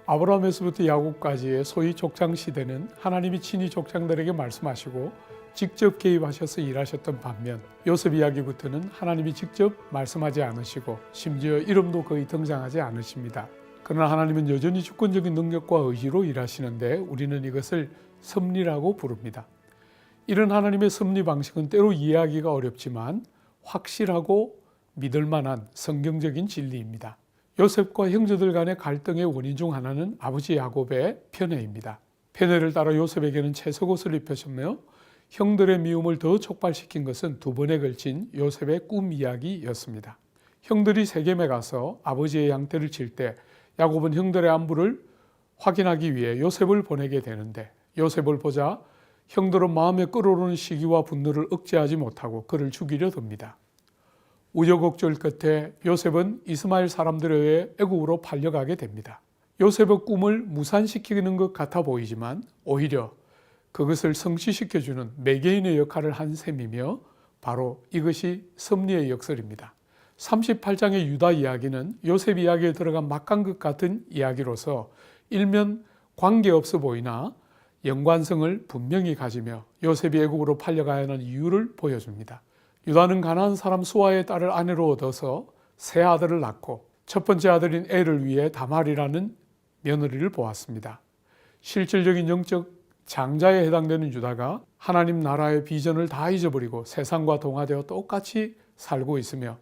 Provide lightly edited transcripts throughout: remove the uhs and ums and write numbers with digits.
아브라함에서부터 야곱까지의 소위 족장 시대는 하나님이 친히 족장들에게 말씀하시고 직접 개입하셔서 일하셨던 반면 요셉 이야기부터는 하나님이 직접 말씀하지 않으시고 심지어 이름도 거의 등장하지 않으십니다. 그러나 하나님은 여전히 주권적인 능력과 의지로 일하시는데 우리는 이것을 섭리라고 부릅니다. 이런 하나님의 섭리 방식은 때로 이해하기가 어렵지만 확실하고 믿을 만한 성경적인 진리입니다. 요셉과 형제들 간의 갈등의 원인 중 하나는 아버지 야곱의 편애입니다. 편애를 따라 요셉에게는 채석옷을 입혀주며 형들의 미움을 더 촉발시킨 것은 두 번에 걸친 요셉의 꿈 이야기였습니다. 형들이 세겜에 가서 아버지의 양떼를 칠 때 야곱은 형들의 안부를 확인하기 위해 요셉을 보내게 되는데 요셉을 보자 형들은 마음에 끓어오르는 시기와 분노를 억제하지 못하고 그를 죽이려 듭니다. 우여곡절 끝에 요셉은 이스마엘 사람들에 의해 애국으로 팔려가게 됩니다. 요셉의 꿈을 무산시키는 것 같아 보이지만 오히려 그것을 성취시켜주는 매개인의 역할을 한 셈이며 바로 이것이 섭리의 역설입니다. 38장의 유다 이야기는 요셉 이야기에 들어간 막간극 같은 이야기로서 일면 관계없어 보이나 연관성을 분명히 가지며 요셉이 애국으로 팔려가야 하는 이유를 보여줍니다. 유다는 가나안 사람 수아의 딸을 아내로 얻어서 세 아들을 낳고 첫 번째 아들인 엘을 위해 다말이라는 며느리를 보았습니다. 실질적인 영적 장자에 해당되는 유다가 하나님 나라의 비전을 다 잊어버리고 세상과 동화되어 똑같이 살고 있으며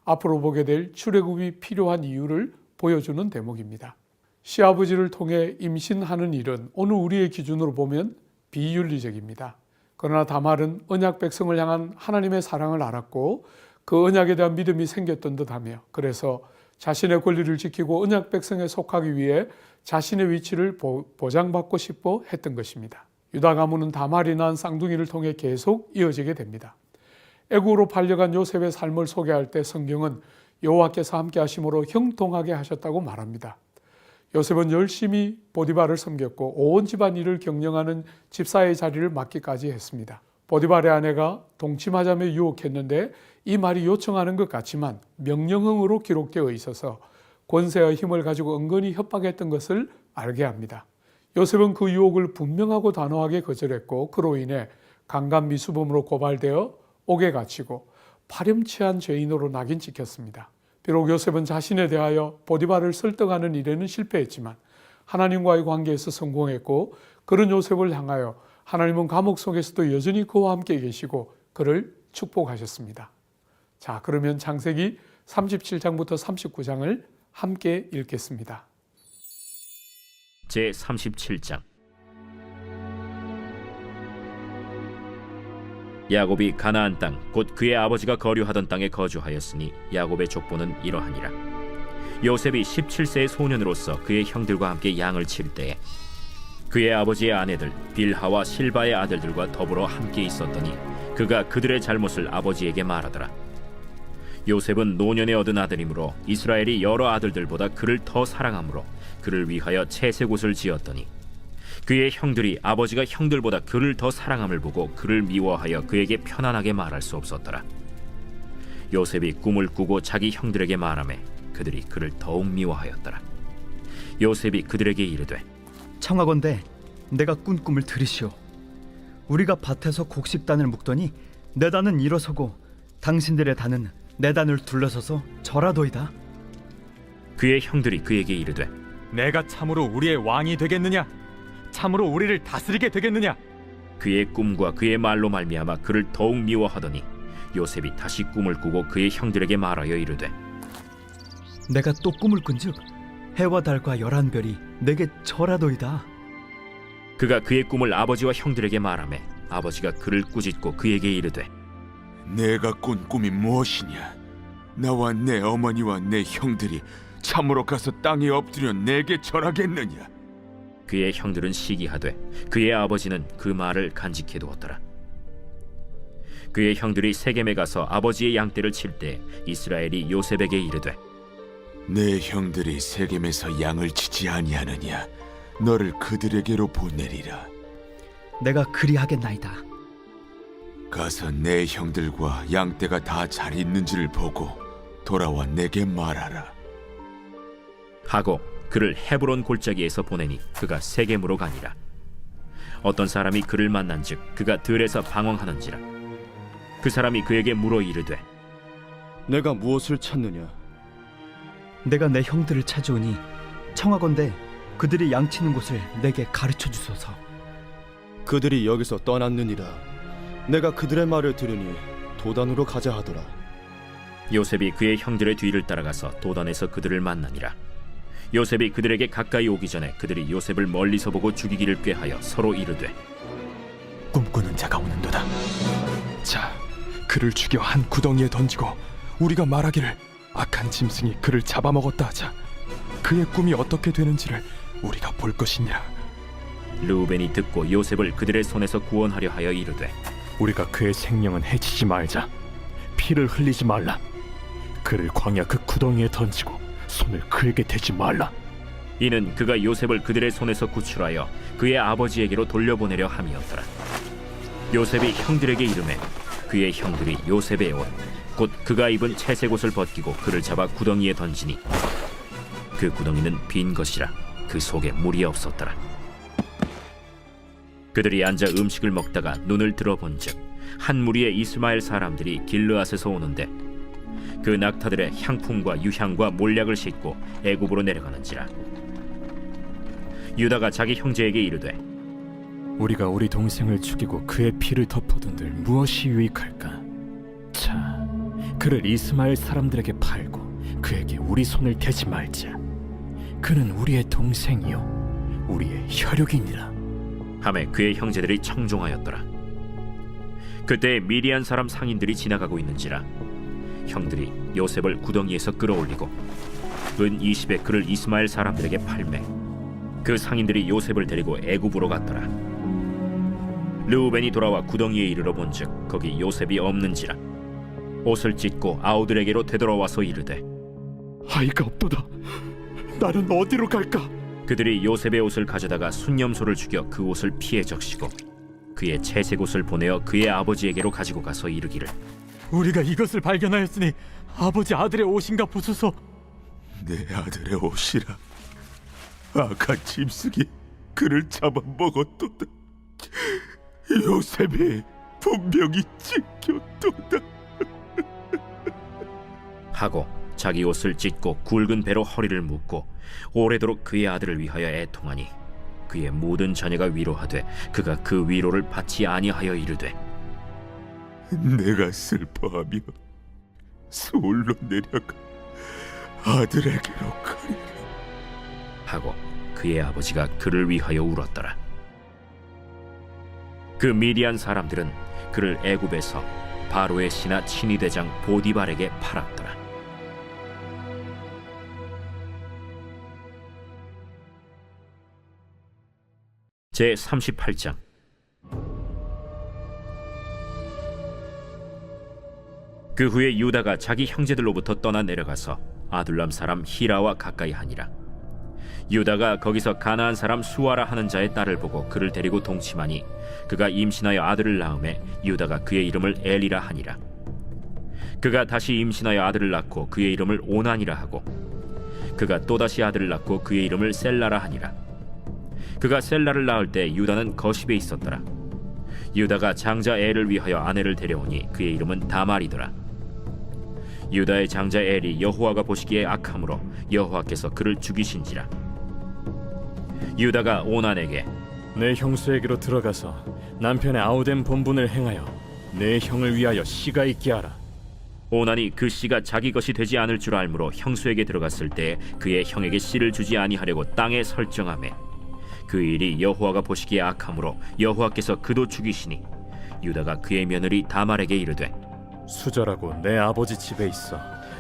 앞으로 보게 될 출애굽이 필요한 이유를 보여주는 대목입니다. 시아버지를 통해 임신하는 일은 오늘 우리의 기준으로 보면 비윤리적입니다. 그러나 다말은 언약 백성을 향한 하나님의 사랑을 알았고 그 언약에 대한 믿음이 생겼던 듯하며 그래서 자신의 권리를 지키고 언약 백성에 속하기 위해 자신의 위치를 보장받고 싶어 했던 것입니다. 유다 가문은 다말이 낳은 쌍둥이를 통해 계속 이어지게 됩니다. 애국으로 팔려간 요셉의 삶을 소개할 때 성경은 여호와께서 함께 하심으로 형통하게 하셨다고 말합니다. 요셉은 열심히 보디발을 섬겼고 온 집안 일을 경영하는 집사의 자리를 맡기까지 했습니다. 보디발의 아내가 동침하자며 유혹했는데 이 말이 요청하는 것 같지만 명령형으로 기록되어 있어서 권세와 힘을 가지고 은근히 협박했던 것을 알게 합니다. 요셉은 그 유혹을 분명하고 단호하게 거절했고 그로 인해 강간미수범으로 고발되어 옥에 갇히고 파렴치한 죄인으로 낙인 찍혔습니다. 비록 요셉은 자신에 대하여 보디발을 설득하는 일에는 실패했지만 하나님과의 관계에서 성공했고 그런 요셉을 향하여 하나님은 감옥 속에서도 여전히 그와 함께 계시고 그를 축복하셨습니다. 자, 그러면 창세기 37장부터 39장을 함께 읽겠습니다. 제37장 야곱이 가나안 땅 곧 그의 아버지가 거류하던 땅에 거주하였으니 야곱의 족보는 이러하니라. 요셉이 17세의 소년으로서 그의 형들과 함께 양을 칠 때에 그의 아버지의 아내들 빌하와 실바의 아들들과 더불어 함께 있었더니 그가 그들의 잘못을 아버지에게 말하더라. 요셉은 노년에 얻은 아들이므로 이스라엘이 여러 아들들보다 그를 더 사랑하므로 그를 위하여 채색옷을 지었더니 그의 형들이 아버지가 형들보다 그를 더 사랑함을 보고 그를 미워하여 그에게 편안하게 말할 수 없었더라. 요셉이 꿈을 꾸고 자기 형들에게 말하매 그들이 그를 더욱 미워하였더라. 요셉이 그들에게 이르되 청하건대 내가 꾼 꿈을 들으시오. 우리가 밭에서 곡식단을 묶더니 내 단은 일어서고 당신들의 단은 내 단을 둘러서서 절하도이다. 그의 형들이 그에게 이르되 내가 참으로 우리의 왕이 되겠느냐? 참으로 우리를 다스리게 되겠느냐? 그의 꿈과 그의 말로 말미암아 그를 더욱 미워하더니 요셉이 다시 꿈을 꾸고 그의 형들에게 말하여 이르되 내가 또 꿈을 꾼즉 해와 달과 11별이 내게 절하도이다. 그가 그의 꿈을 아버지와 형들에게 말하매 아버지가 그를 꾸짖고 그에게 이르되 내가 꾼 꿈이 무엇이냐? 나와 내 어머니와 내 형들이 참으로 가서 땅에 엎드려 내게 절하겠느냐? 그의 형들은 시기하되 그의 아버지는 그 말을 간직해 두었더라. 그의 형들이 세겜에 가서 아버지의 양떼를 칠 때 이스라엘이 요셉에게 이르되 내 형들이 세겜에서 양을 치지 아니하느냐? 너를 그들에게로 보내리라. 내가 그리하겠나이다. 가서 내 형들과 양떼가 다 잘 있는지를 보고 돌아와 내게 말하라. 하고 그를 헤브론 골짜기에서 보내니 그가 세겜으로 가니라. 어떤 사람이 그를 만난즉 그가 들에서 방황하는지라. 그 사람이 그에게 물어 이르되 내가 무엇을 찾느냐? 내가 내 형들을 찾아오니 청하건대 그들이 양치는 곳을 내게 가르쳐 주소서. 그들이 여기서 떠났느니라. 내가 그들의 말을 들으니 도단으로 가자 하더라. 요셉이 그의 형들의 뒤를 따라가서 도단에서 그들을 만나니라. 요셉이 그들에게 가까이 오기 전에 그들이 요셉을 멀리서 보고 죽이기를 꾀하여 서로 이르되 꿈꾸는 자가 오는도다. 자, 그를 죽여 한 구덩이에 던지고 우리가 말하기를 악한 짐승이 그를 잡아먹었다 하자. 그의 꿈이 어떻게 되는지를 우리가 볼 것이니라. 르우벤이 듣고 요셉을 그들의 손에서 구원하려 하여 이르되 우리가 그의 생명은 해치지 말자. 피를 흘리지 말라. 그를 광야 그 구덩이에 던지고 손을 그에게 대지 말라. 이는 그가 요셉을 그들의 손에서 구출하여 그의 아버지에게로 돌려보내려 함이었더라. 요셉이 형들에게 이르매 그의 형들이 요셉의 옷 곧 그가 입은 채색 옷을 벗기고 그를 잡아 구덩이에 던지니 그 구덩이는 빈 것이라 그 속에 물이 없었더라. 그들이 앉아 음식을 먹다가 눈을 들어본즉 한 무리의 이스마엘 사람들이 길르앗에서 오는데 그 낙타들의 향품과 유향과 몰약을 싣고 애굽으로 내려가는지라. 유다가 자기 형제에게 이르되 우리가 우리 동생을 죽이고 그의 피를 덮어둔들 무엇이 유익할까? 자, 그를 이스마엘 사람들에게 팔고 그에게 우리 손을 대지 말자. 그는 우리의 동생이요 우리의 혈육이니라. 하매 그의 형제들이 청종하였더라. 그때 미디안 사람 상인들이 지나가고 있는지라 형들이 요셉을 구덩이에서 끌어올리고 은 20에 그를 이스마엘 사람들에게 팔매 그 상인들이 요셉을 데리고 애굽으로 갔더라. 르우벤이 돌아와 구덩이에 이르러 본즉 거기 요셉이 없는지라 옷을 찢고 아우들에게로 되돌아와서 이르되 아이가 없도다. 나는 어디로 갈까? 그들이 요셉의 옷을 가져다가 순념소를 죽여 그 옷을 피에 적시고 그의 채색 옷을 보내어 그의 아버지에게로 가지고 가서 이르기를 우리가 이것을 발견하였으니 아버지 아들의 옷인가 보소서. 내 아들의 옷이라. 악한 짐승이 그를 잡아먹었도다. 요셉이 분명히 찢겼도다. 하고 자기 옷을 찢고 굵은 배로 허리를 묶고 오래도록 그의 아들을 위하여 애통하니 그의 모든 자녀가 위로하되 그가 그 위로를 받지 아니하여 이르되 내가 슬퍼하며 서울로 내려가 아들에게로 가리라 하고 그의 아버지가 그를 위하여 울었더라. 그 미디안 사람들은 그를 애굽에서 바로의 신하 친위대장 보디발에게 팔았더라. 제 38장. 그 후에 유다가 자기 형제들로부터 떠나 내려가서 아둘람 사람 히라와 가까이 하니라. 유다가 거기서 가나안 사람 수아라 하는 자의 딸을 보고 그를 데리고 동침하니 그가 임신하여 아들을 낳음에 유다가 그의 이름을 엘이라 하니라. 그가 다시 임신하여 아들을 낳고 그의 이름을 오난이라 하고 그가 또다시 아들을 낳고 그의 이름을 셀라라 하니라. 그가 셀라를 낳을 때 유다는 거십에 있었더라. 유다가 장자 엘을 위하여 아내를 데려오니 그의 이름은 다말이더라. 유다의 장자 엘이 여호와가 보시기에 악함으로 여호와께서 그를 죽이신지라. 유다가 오난에게 내 형수에게로 들어가서 남편의 아우된 본분을 행하여 내 형을 위하여 씨가 있게 하라. 오난이 그 씨가 자기 것이 되지 않을 줄 알므로 형수에게 들어갔을 때 그의 형에게 씨를 주지 아니하려고 땅에 설정하매 그 일이 여호와가 보시기에 악함으로 여호와께서 그도 죽이시니 유다가 그의 며느리 다말에게 이르되 수절하고 내 아버지 집에 있어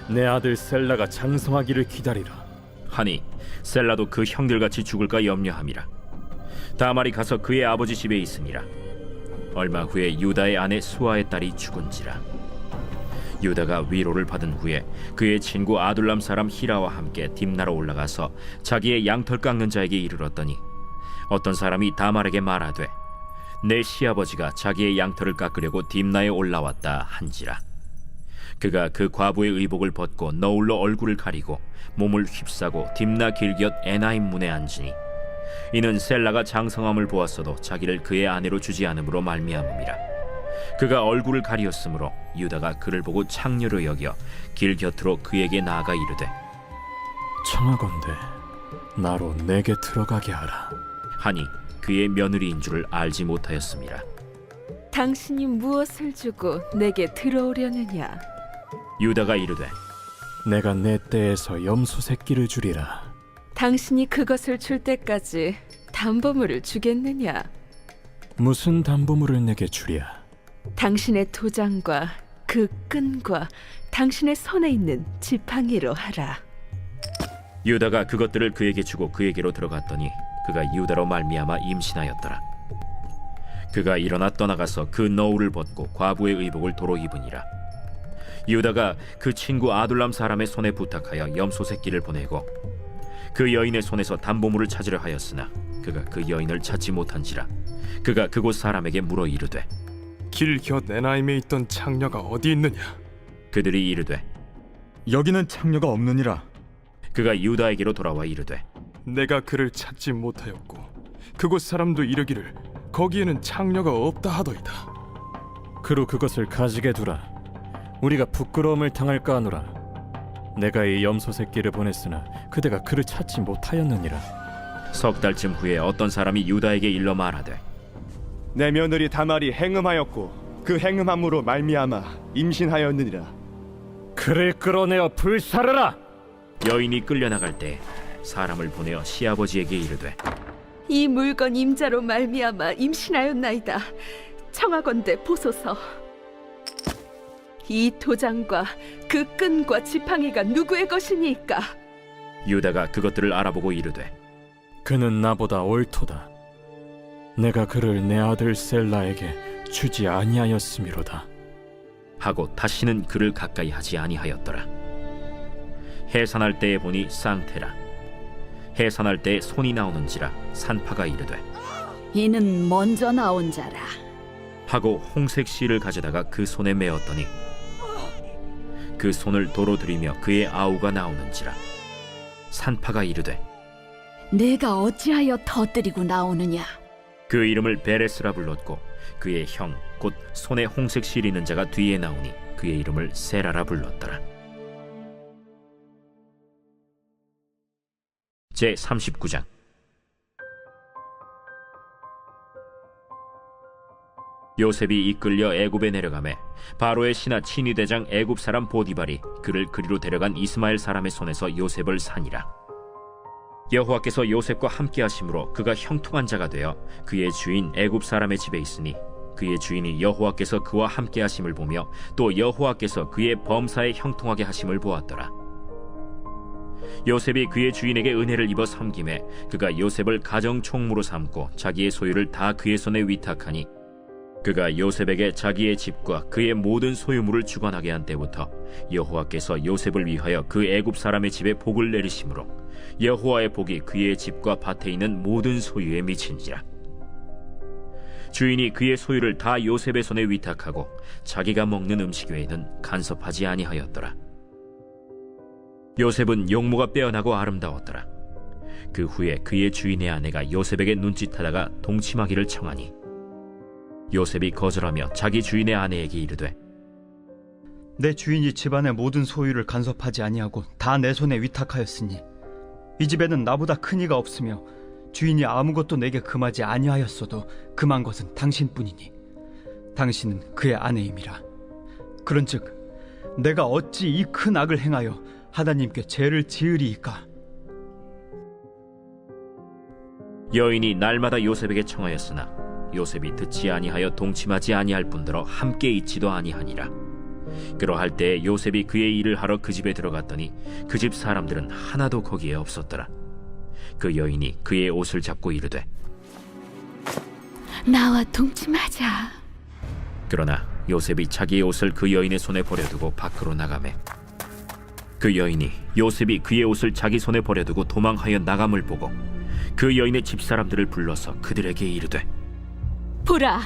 내 아들 셀라가 장성하기를 기다리라. 하니 셀라도 그 형들같이 죽을까 염려함이라. 다말이 가서 그의 아버지 집에 있으니라. 얼마 후에 유다의 아내 수아의 딸이 죽은지라. 유다가 위로를 받은 후에 그의 친구 아둘람 사람 히라와 함께 딥나로 올라가서 자기의 양털 깎는 자에게 이르렀더니 어떤 사람이 다말에게 말하되 내 시아버지가 자기의 양털을 깎으려고 딥나에 올라왔다 한지라. 그가 그 과부의 의복을 벗고 너울로 얼굴을 가리고 몸을 휩싸고 딥나 길곁 에나임 문에 앉으니 이는 셀라가 장성함을 보았어도 자기를 그의 아내로 주지 않음으로 말미암음이라. 그가 얼굴을 가리었으므로 유다가 그를 보고 창녀로 여겨 길 곁으로 그에게 나아가 이르되 청하건대 나로 내게 들어가게 하라. 하니 그의 며느리인 줄을 알지 못하였습니다. 당신이 무엇을 주고 내게 들어오려느냐? 유다가 이르되 내가 내 떼에서 염소 새끼를 주리라. 당신이 그것을 줄 때까지 담보물을 주겠느냐? 무슨 담보물을 내게 주랴? 당신의 도장과 그 끈과 당신의 손에 있는 지팡이로 하라. 유다가 그것들을 그에게 주고 그에게로 들어갔더니 그가 유다로 말미암아 임신하였더라. 그가 일어나 떠나가서 그 너울을 벗고 과부의 의복을 도로 입으니라. 유다가 그 친구 아둘람 사람의 손에 부탁하여 염소 새끼를 보내고 그 여인의 손에서 담보물을 찾으려 하였으나 그가 그 여인을 찾지 못한지라. 그가 그곳 사람에게 물어 이르되 길 곁 에나임에 있던 창녀가 어디 있느냐? 그들이 이르되 여기는 창녀가 없느니라. 그가 유다에게로 돌아와 이르되 내가 그를 찾지 못하였고 그곳 사람도 이르기를 거기에는 창녀가 없다 하더이다. 그로 그것을 가지게 두라. 우리가 부끄러움을 당할까 하노라. 내가 이 염소 새끼를 보냈으나 그대가 그를 찾지 못하였느니라. 석 달쯤 후에 어떤 사람이 유다에게 일러 말하되 내 며느리 다말이 행음하였고 그 행음함으로 말미암아 임신하였느니라. 그를 끌어내어 불사르라. 여인이 끌려나갈 때 사람을 보내어 시아버지에게 이르되 이 물건 임자로 말미암아 임신하였나이다. 청하건대 보소서. 이 도장과 그 끈과 지팡이가 누구의 것이니까? 유다가 그것들을 알아보고 이르되 그는 나보다 옳도다. 내가 그를 내 아들 셀라에게 주지 아니하였음이로다. 하고 다시는 그를 가까이 하지 아니하였더라. 해산할 때에 보니 쌍태라. 해산할 때에 손이 나오는지라 산파가 이르되 이는 먼저 나온 자라. 하고 홍색 실을 가져다가 그 손에 메었더니 그 손을 도로 들이며 그의 아우가 나오는지라. 산파가 이르되 내가 어찌하여 터뜨리고 나오느냐? 그 이름을 베레스라 불렀고 그의 형 곧 손에 홍색 실 있는 자가 뒤에 나오니 그의 이름을 세라라 불렀더라. 제 39장. 요셉이 이끌려 애굽에 내려가매 바로의 신하 친위 대장 애굽 사람 보디발이 그를 그리로 데려간 이스마엘 사람의 손에서 요셉을 산이라. 여호와께서 요셉과 함께 하심으로 그가 형통한 자가 되어 그의 주인 애굽 사람의 집에 있으니 그의 주인이 여호와께서 그와 함께 하심을 보며 또 여호와께서 그의 범사에 형통하게 하심을 보았더라. 요셉이 그의 주인에게 은혜를 입어 섬김에 그가 요셉을 가정 총무로 삼고 자기의 소유를 다 그의 손에 위탁하니 그가 요셉에게 자기의 집과 그의 모든 소유물을 주관하게 한 때부터 여호와께서 요셉을 위하여 그 애굽 사람의 집에 복을 내리심으로 여호와의 복이 그의 집과 밭에 있는 모든 소유에 미친지라. 주인이 그의 소유를 다 요셉의 손에 위탁하고 자기가 먹는 음식 외에는 간섭하지 아니하였더라. 요셉은 용모가 빼어나고 아름다웠더라. 그 후에 그의 주인의 아내가 요셉에게 눈짓하다가 동침하기를 청하니 요셉이 거절하며 자기 주인의 아내에게 이르되 내 주인이 집안의 모든 소유를 간섭하지 아니하고 다 내 손에 위탁하였으니 이 집에는 나보다 큰 이가 없으며 주인이 아무것도 내게 금하지 아니하였어도 금한 것은 당신뿐이니 당신은 그의 아내임이라. 그런즉 내가 어찌 이 큰 악을 행하여 하나님께 죄를 지으리이까? 여인이 날마다 요셉에게 청하였으나 요셉이 듣지 아니하여 동침하지 아니할 뿐더러 함께 있지도 아니하니라. 그러할 때 요셉이 그의 일을 하러 그 집에 들어갔더니 그 집 사람들은 하나도 거기에 없었더라. 그 여인이 그의 옷을 잡고 이르되 나와 동침하자. 그러나 요셉이 자기의 옷을 그 여인의 손에 버려두고 밖으로 나가매 그 여인이 요셉이 그의 옷을 자기 손에 버려두고 도망하여 나감을 보고 그 여인의 집사람들을 불러서 그들에게 이르되 보라,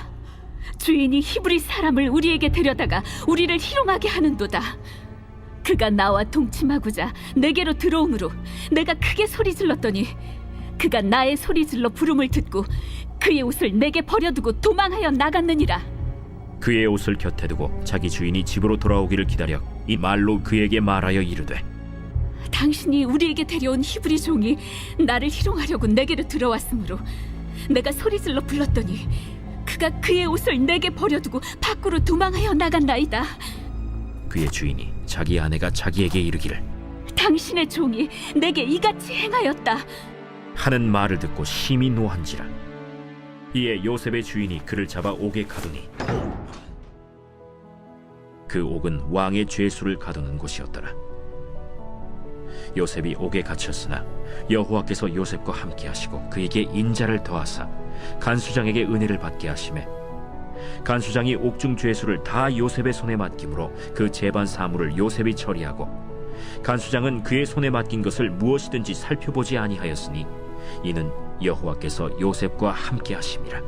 주인이 히브리 사람을 우리에게 데려다가 우리를 희롱하게 하는도다. 그가 나와 동침하고자 내게로 들어오므로 내가 크게 소리 질렀더니 그가 나의 소리 질러 부름을 듣고 그의 옷을 내게 버려두고 도망하여 나갔느니라. 그의 옷을 곁에 두고 자기 주인이 집으로 돌아오기를 기다려 이 말로 그에게 말하여 이르되 당신이 우리에게 데려온 히브리 종이 나를 희롱하려고 내게로 들어왔으므로 내가 소리질러 불렀더니 그가 그의 옷을 내게 버려두고 밖으로 도망하여 나간나이다. 그의 주인이 자기 아내가 자기에게 이르기를 당신의 종이 내게 이같이 행하였다 하는 말을 듣고 심히 노한지라. 이에 요셉의 주인이 그를 잡아 옥에 가두니 그 옥은 왕의 죄수를 가두는 곳이었더라. 요셉이 옥에 갇혔으나 여호와께서 요셉과 함께 하시고 그에게 인자를 더하사 간수장에게 은혜를 받게 하시매 간수장이 옥중 죄수를 다 요셉의 손에 맡김으로 그 재반 사물을 요셉이 처리하고 간수장은 그의 손에 맡긴 것을 무엇이든지 살펴보지 아니하였으니 이는 여호와께서 요셉과 함께 하심이라.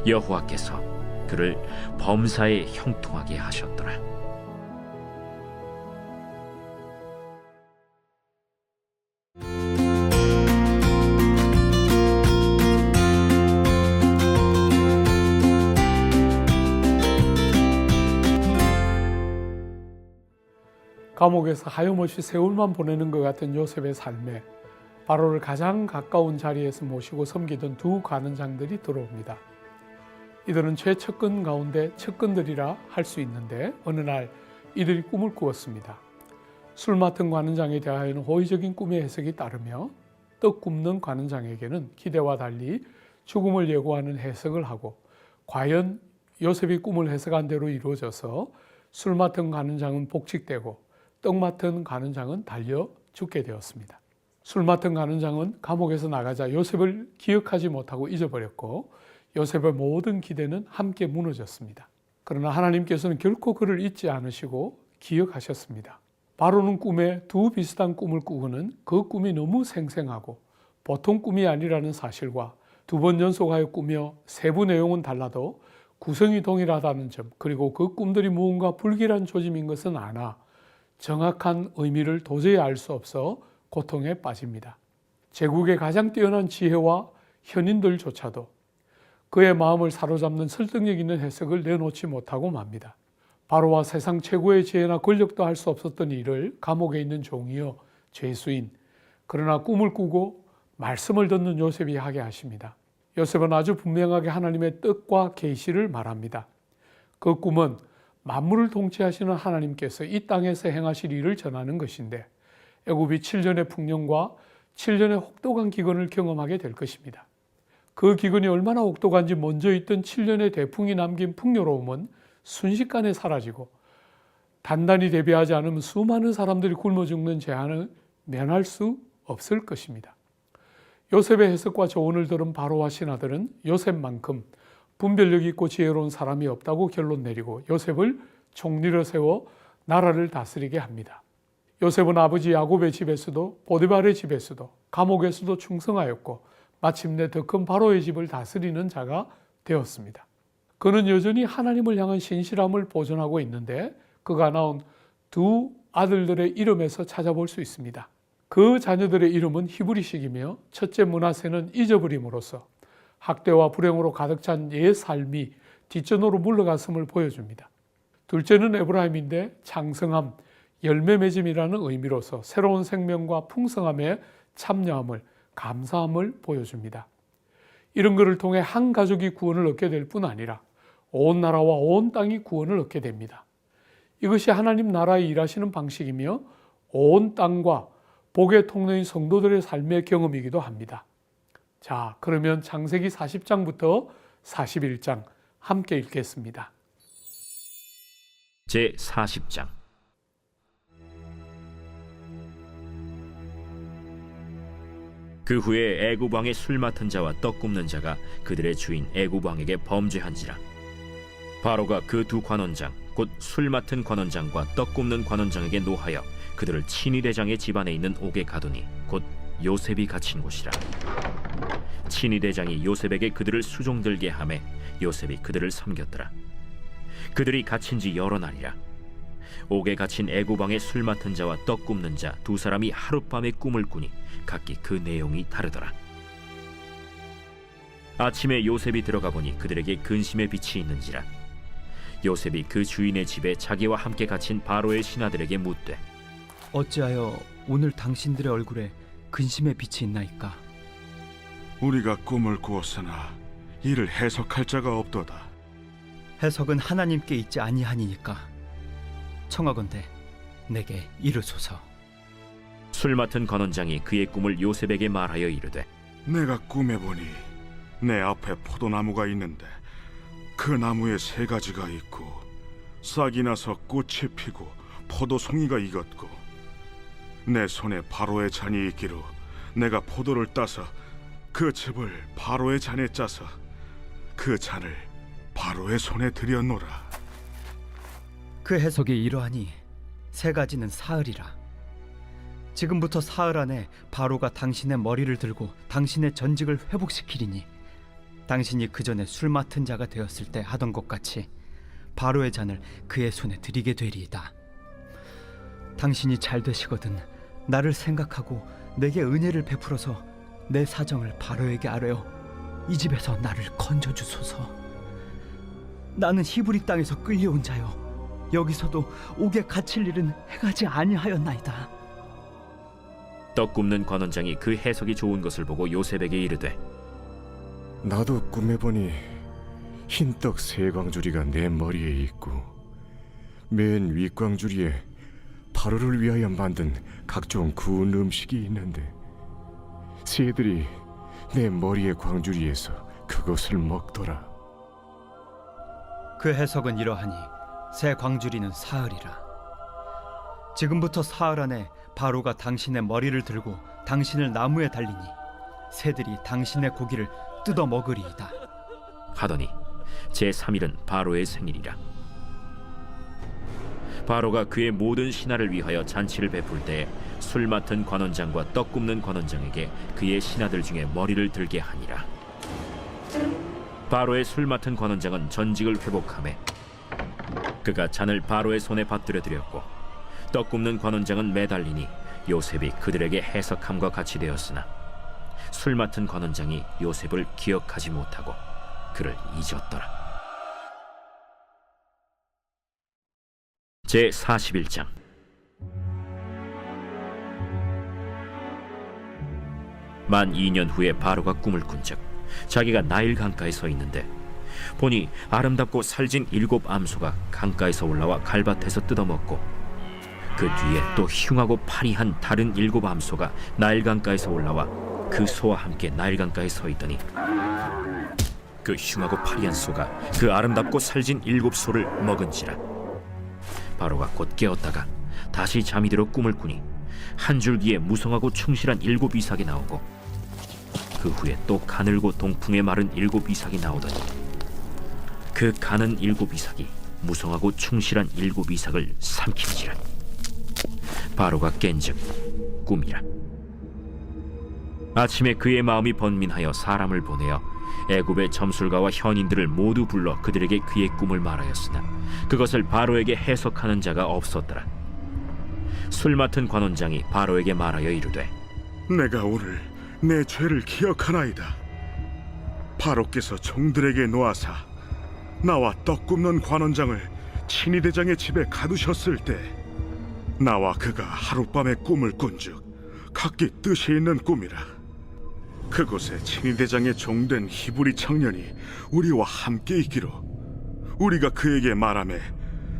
여호와께서 그를 범사에 형통하게 하셨더라. 감옥에서 하염없이 세월만 보내는 것 같은 요셉의 삶에 바로를 가장 가까운 자리에서 모시고 섬기던 두 관원장들이 들어옵니다. 이들은 최측근 가운데 측근들이라 할 수 있는데 어느 날 이들이 꿈을 꾸었습니다. 술 맡은 관원장에 대하여는 호의적인 꿈의 해석이 따르며 떡 굽는 관원장에게는 기대와 달리 죽음을 예고하는 해석을 하고 과연 요셉이 꿈을 해석한 대로 이루어져서 술 맡은 관원장은 복직되고 떡 맡은 관원장은 달려 죽게 되었습니다. 술 맡은 관원장은 감옥에서 나가자 요셉을 기억하지 못하고 잊어버렸고 요셉의 모든 기대는 함께 무너졌습니다. 그러나 하나님께서는 결코 그를 잊지 않으시고 기억하셨습니다. 바로는 꿈에 두 비슷한 꿈을 꾸고는 그 꿈이 너무 생생하고 보통 꿈이 아니라는 사실과 두 번 연속하여 꾸며 세부 내용은 달라도 구성이 동일하다는 점, 그리고 그 꿈들이 무언가 불길한 조짐인 것은 아나 정확한 의미를 도저히 알 수 없어 고통에 빠집니다. 제국의 가장 뛰어난 지혜와 현인들조차도 그의 마음을 사로잡는 설득력 있는 해석을 내놓지 못하고 맙니다. 바로와 세상 최고의 지혜나 권력도 할 수 없었던 일을 감옥에 있는 종이요 죄수인, 그러나 꿈을 꾸고 말씀을 듣는 요셉이 하게 하십니다. 요셉은 아주 분명하게 하나님의 뜻과 계시를 말합니다. 그 꿈은 만물을 통치하시는 하나님께서 이 땅에서 행하실 일을 전하는 것인데 애굽이 7년의 풍년과 7년의 혹독한 기근을 경험하게 될 것입니다. 그 기근이 얼마나 혹독한지 먼저 있던 7년의 대풍이 남긴 풍요로움은 순식간에 사라지고 단단히 대비하지 않으면 수많은 사람들이 굶어 죽는 재앙을 면할 수 없을 것입니다. 요셉의 해석과 조언을 들은 바로와 신하들은 요셉만큼 분별력 있고 지혜로운 사람이 없다고 결론 내리고 요셉을 총리로 세워 나라를 다스리게 합니다. 요셉은 아버지 야곱의 집에서도 보디발의 집에서도 감옥에서도 충성하였고 마침내 더 큰 바로의 집을 다스리는 자가 되었습니다. 그는 여전히 하나님을 향한 신실함을 보존하고 있는데 그가 낳은 두 아들들의 이름에서 찾아볼 수 있습니다. 그 자녀들의 이름은 히브리식이며 첫째 므낫세는 잊어버림으로써 학대와 불행으로 가득 찬 옛 삶이 뒷전으로 물러갔음을 보여줍니다. 둘째는 에브라임인데 장성함, 열매 맺음이라는 의미로서 새로운 생명과 풍성함에 참여함을, 감사함을 보여줍니다. 이런 것을 통해 한 가족이 구원을 얻게 될 뿐 아니라 온 나라와 온 땅이 구원을 얻게 됩니다. 이것이 하나님 나라에 일하시는 방식이며 온 땅과 복의 통로인 성도들의 삶의 경험이기도 합니다. 자, 그러면 창세기 40장부터 41장 함께 읽겠습니다. 제 40장. 그 후에 애굽 왕의 술 맡은 자와 떡 굽는 자가 그들의 주인 애굽 왕에게 범죄한지라. 바로가 그 두 관원장 곧 술 맡은 관원장과 떡 굽는 관원장에게 노하여 그들을 친위대장의 집안에 있는 옥에 가두니 곧 요셉이 갇힌 곳이라. 친위 대장이 요셉에게 그들을 수종들게 하매 요셉이 그들을 섬겼더라. 그들이 갇힌 지 여러 날이라. 옥에 갇힌 애굽 왕의 술 맡은 자와 떡 굽는 자 두 사람이 하룻밤에 꿈을 꾸니 각기 그 내용이 다르더라. 아침에 요셉이 들어가 보니 그들에게 근심의 빛이 있는지라. 요셉이 그 주인의 집에 자기와 함께 갇힌 바로의 신하들에게 묻되 어찌하여 오늘 당신들의 얼굴에 근심의 빛이 있나이까? 우리가 꿈을 꾸었으나 이를 해석할 자가 없도다. 해석은 하나님께 있지 아니하니니까 청하건대 내게 이르소서. 술 맡은 관원장이 그의 꿈을 요셉에게 말하여 이르되 내가 꿈에 보니 내 앞에 포도나무가 있는데 그 나무에 세 가지가 있고 싹이 나서 꽃이 피고 포도송이가 익었고 내 손에 바로의 잔이 있기로 내가 포도를 따서 그 즙을 바로의 잔에 짜서 그 잔을 바로의 손에 들여놓으라. 그 해석이 이러하니 세 가지는 사흘이라. 지금부터 사흘 안에 바로가 당신의 머리를 들고 당신의 전직을 회복시키리니 당신이 그 전에 술 맡은 자가 되었을 때 하던 것 같이 바로의 잔을 그의 손에 드리게 되리이다. 당신이 잘 되시거든 나를 생각하고 내게 은혜를 베풀어서 내 사정을 바로에게 아뢰어 이 집에서 나를 건져 주소서. 나는 히브리 땅에서 끌려온 자요 여기서도 옥에 갇힐 일은 행하지 아니하였나이다. 떡 굽는 관원장이 그 해석이 좋은 것을 보고 요셉에게 이르되 나도 꿈에 보니 흰떡 세 광주리가 내 머리에 있고 맨 윗광주리에 바로를 위하여 만든 각종 구운 음식이 있는데 새들이 내 머리의 광주리에서 그것을 먹더라. 그 해석은 이러하니 새 광주리는 사흘이라. 지금부터 사흘 안에 바로가 당신의 머리를 들고 당신을 나무에 달리니 새들이 당신의 고기를 뜯어 먹으리이다. 하더니 제3일은 바로의 생일이라. 바로가 그의 모든 신하를 위하여 잔치를 베풀 때에 술 맡은 관원장과 떡 굽는 관원장에게 그의 신하들 중에 머리를 들게 하니라. 바로의 술 맡은 관원장은 전직을 회복하매 그가 잔을 바로의 손에 받들어 드렸고 떡 굽는 관원장은 매달리니 요셉이 그들에게 해석함과 같이 되었으나 술 맡은 관원장이 요셉을 기억하지 못하고 그를 잊었더라. 제41장. 만 2년 후에 바로가 꿈을 꾼즉 자기가 나일 강가에 서 있는데 보니 아름답고 살진 7 암소가 강가에서 올라와 갈밭에서 뜯어먹고 그 뒤에 또 흉하고 파리한 다른 7 암소가 나일 강가에서 올라와 그 소와 함께 나일 강가에 서 있더니 그 흉하고 파리한 소가 그 아름답고 살진 7 소를 먹은지라. 바로가 곧 깨었다가 다시 잠이 들어 꿈을 꾸니 한 줄기에 무성하고 충실한 7 이삭이 나오고 그 후에 또 가늘고 동풍에 마른 7 이삭이 나오더니 그 가는 7 이삭이 무성하고 충실한 7 이삭을 삼킨지라. 바로가 깬즉 꿈이라. 아침에 그의 마음이 번민하여 사람을 보내어 애굽의 점술가와 현인들을 모두 불러 그들에게 그의 꿈을 말하였으나 그것을 바로에게 해석하는 자가 없었더라. 술 맡은 관원장이 바로에게 말하여 이르되 내가 오늘 내 죄를 기억하나이다. 바로께서 종들에게 놓아사 나와 떡 굽는 관원장을 친위 대장의 집에 가두셨을 때 나와 그가 하룻밤에 꿈을 꾼즉 각기 뜻이 있는 꿈이라. 그곳에 친위 대장의 종된 히브리 청년이 우리와 함께 있기로 우리가 그에게 말하매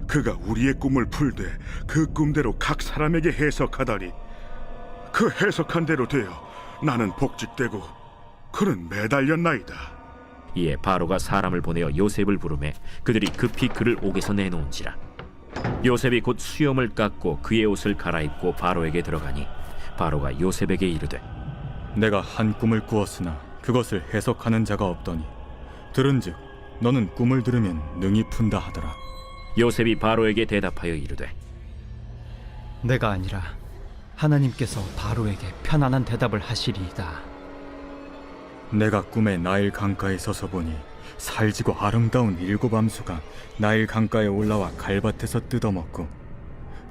그가 우리의 꿈을 풀되 그 꿈대로 각 사람에게 해석하다니 그 해석한 대로 되어 나는 복직되고 그는 매달렸나이다. 이에 바로가 사람을 보내어 요셉을 부르매 그들이 급히 그를 옥에서 내놓은지라. 요셉이 곧 수염을 깎고 그의 옷을 갈아입고 바로에게 들어가니 바로가 요셉에게 이르되 내가 한 꿈을 꾸었으나 그것을 해석하는 자가 없더니 들은즉 너는 꿈을 들으면 능히 푼다 하더라. 요셉이 바로에게 대답하여 이르되 내가 아니라 하나님께서 바로에게 편안한 대답을 하시리이다. 내가 꿈에 나일 강가에 서서 보니 살지고 아름다운 7 암수가 나일 강가에 올라와 갈밭에서 뜯어먹고,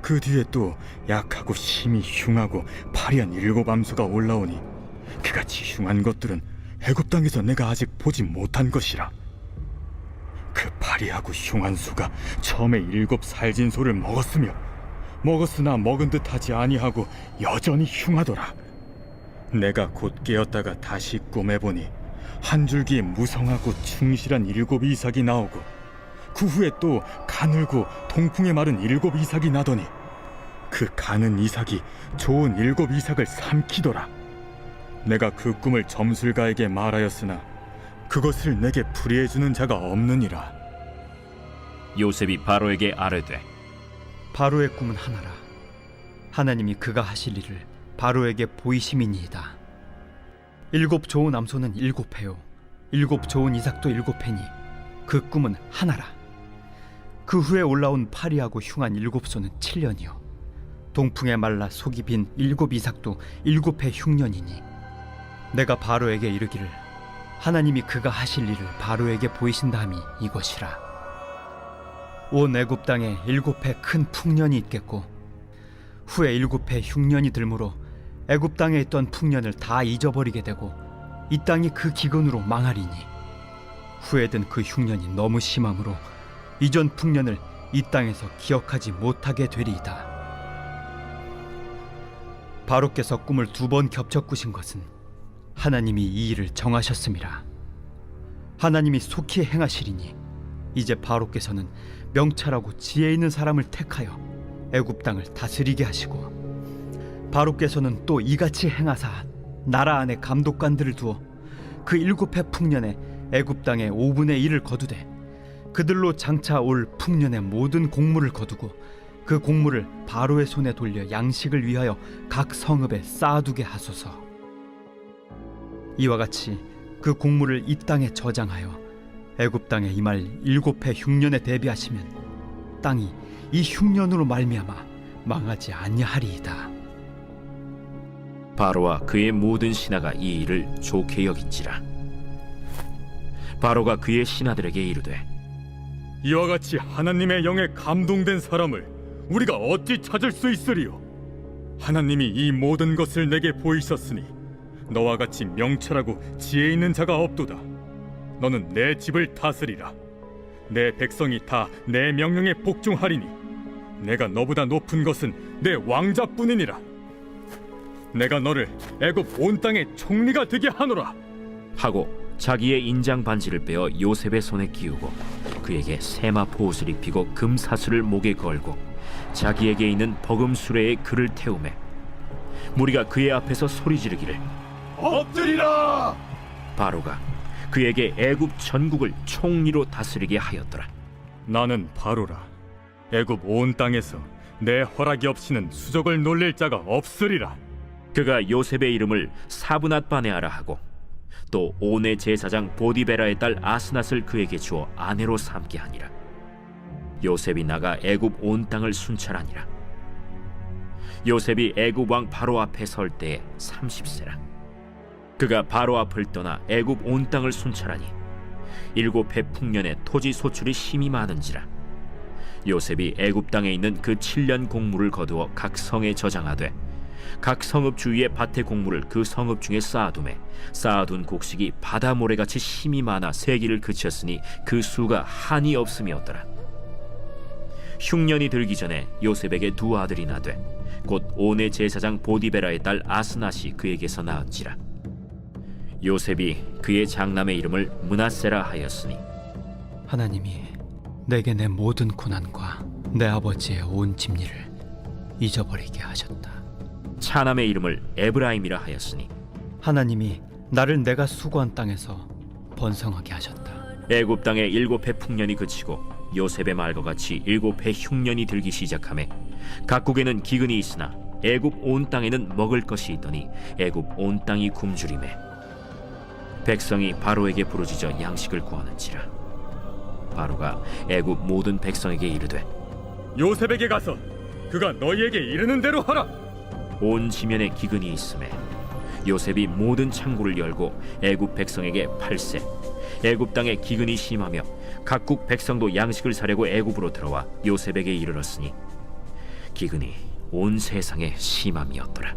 그 뒤에 또 약하고 심히 흉하고 파리한 7 암수가 올라오니 그같이 흉한 것들은 애굽 땅에서 내가 아직 보지 못한 것이라. 그 파리하고 흉한 수가 처음에 7 살진 소를 먹었으나 먹은 듯 하지 아니하고 여전히 흉하더라. 내가 곧 깨었다가 다시 꿈에 보니 한 줄기에 무성하고 충실한 7 이삭이 나오고, 그 후에 또 가늘고 통풍에 마른 7 이삭이 나더니 그 가는 이삭이 좋은 7 이삭을 삼키더라. 내가 그 꿈을 점술가에게 말하였으나 그것을 내게 풀이해주는 자가 없느니라. 요셉이 바로에게 아뢰되 바로의 꿈은 하나라. 하나님이 그가 하실 일을 바로에게 보이심이니이다. 7 좋은 암소는 7회요 7 좋은 이삭도 7회니 그 꿈은 하나라. 그 후에 올라온 파리하고 흉한 7소는 7년이요 동풍에 말라 속이 빈 7 이삭도 7회 흉년이니, 내가 바로에게 이르기를 하나님이 그가 하실 일을 바로에게 보이신다 함이 이것이라. 온 애굽 땅에 7회 큰 풍년이 있겠고, 후에 7회 흉년이 들므로 애굽 땅에 있던 풍년을 다 잊어버리게 되고 이 땅이 그 기근으로 망하리니, 후에 든 그 흉년이 너무 심함으로 이전 풍년을 이 땅에서 기억하지 못하게 되리이다. 바로께서 꿈을 2번 겹쳐 꾸신 것은 하나님이 이 일을 정하셨음이라. 하나님이 속히 행하시리니 이제 바로께서는 명철하고 지혜 있는 사람을 택하여 애굽 땅을 다스리게 하시고, 바로께서는 또 이같이 행하사 나라 안에 감독관들을 두어 그 7회 풍년에 애굽 땅의 5분의 1을 거두되 그들로 장차 올 풍년의 모든 곡물을 거두고 그 곡물을 바로의 손에 돌려 양식을 위하여 각 성읍에 쌓아두게 하소서. 이와 같이 그 곡물을 이 땅에 저장하여 애굽 땅에 임할 7회 흉년에 대비하시면 땅이 이 흉년으로 말미암아 망하지 아니하리이다. 바로와 그의 모든 신하가 이 일을 좋게 여긴지라. 바로가 그의 신하들에게 이르되 이와 같이 하나님의 영에 감동된 사람을 우리가 어찌 찾을 수 있으리요? 하나님이 이 모든 것을 내게 보이셨으니 너와 같이 명철하고 지혜 있는 자가 없도다. 너는 내 집을 다스리라. 내 백성이 다 내 명령에 복종하리니 내가 너보다 높은 것은 내 왕자뿐이니라. 내가 너를 애굽 온 땅의 총리가 되게 하노라. 하고 자기의 인장 반지를 빼어 요셉의 손에 끼우고 그에게 세마포 옷을 입히고 금사슬을 목에 걸고 자기에게 있는 버금 수레에 그를 태우매 무리가 그의 앞에서 소리 지르기를 엎드리라! 바로가 그에게 애굽 전국을 총리로 다스리게 하였더라. 나는 바로라. 애굽 온 땅에서 내 허락이 없이는 수족을 놀릴 자가 없으리라. 그가 요셉의 이름을 사브낫바네아라 하고 또 온의 제사장 보디베라의 딸 아스낫을 그에게 주어 아내로 삼게 하니라. 요셉이 나가 애굽 온 땅을 순찰하니라. 요셉이 애굽 왕 바로 앞에 설 때에 30세라. 그가 바로 앞을 떠나 애굽 온 땅을 순찰하니 7회 풍년에 토지 소출이 심히 많은지라. 요셉이 애굽 땅에 있는 그 7년 곡물을 거두어 각 성에 저장하되 각 성읍 주위의 밭의 곡물을 그 성읍 중에 쌓아두매 쌓아둔 곡식이 바다 모래같이 심히 많아 세기를 그쳤으니 그 수가 한이 없음이었더라. 흉년이 들기 전에 요셉에게 2 아들이 나되 곧 온의 제사장 보디베라의 딸 아스낫이 그에게서 낳은지라. 요셉이 그의 장남의 이름을 므낫세라 하였으니 하나님이 내게 내 모든 고난과 내 아버지의 온 집리를 잊어버리게 하셨다. 차남의 이름을 에브라임이라 하였으니 하나님이 나를 내가 수고한 땅에서 번성하게 하셨다. 애굽 땅에 7회 풍년이 그치고 요셉의 말과 같이 7회 흉년이 들기 시작하매 각국에는 기근이 있으나 애굽 온 땅에는 먹을 것이 있더니 애굽 온 땅이 굶주리매 백성이 바로에게 부르짖어 양식을 구하는지라. 바로가 애굽 모든 백성에게 이르되 요셉에게 가서 그가 너희에게 이르는 대로 하라. 온 지면에 기근이 있음에 요셉이 모든 창고를 열고 애굽 백성에게 팔세. 애굽 땅에 기근이 심하며 각국 백성도 양식을 사려고 애굽으로 들어와 요셉에게 이르렀으니 기근이 온 세상에 심함이었더라.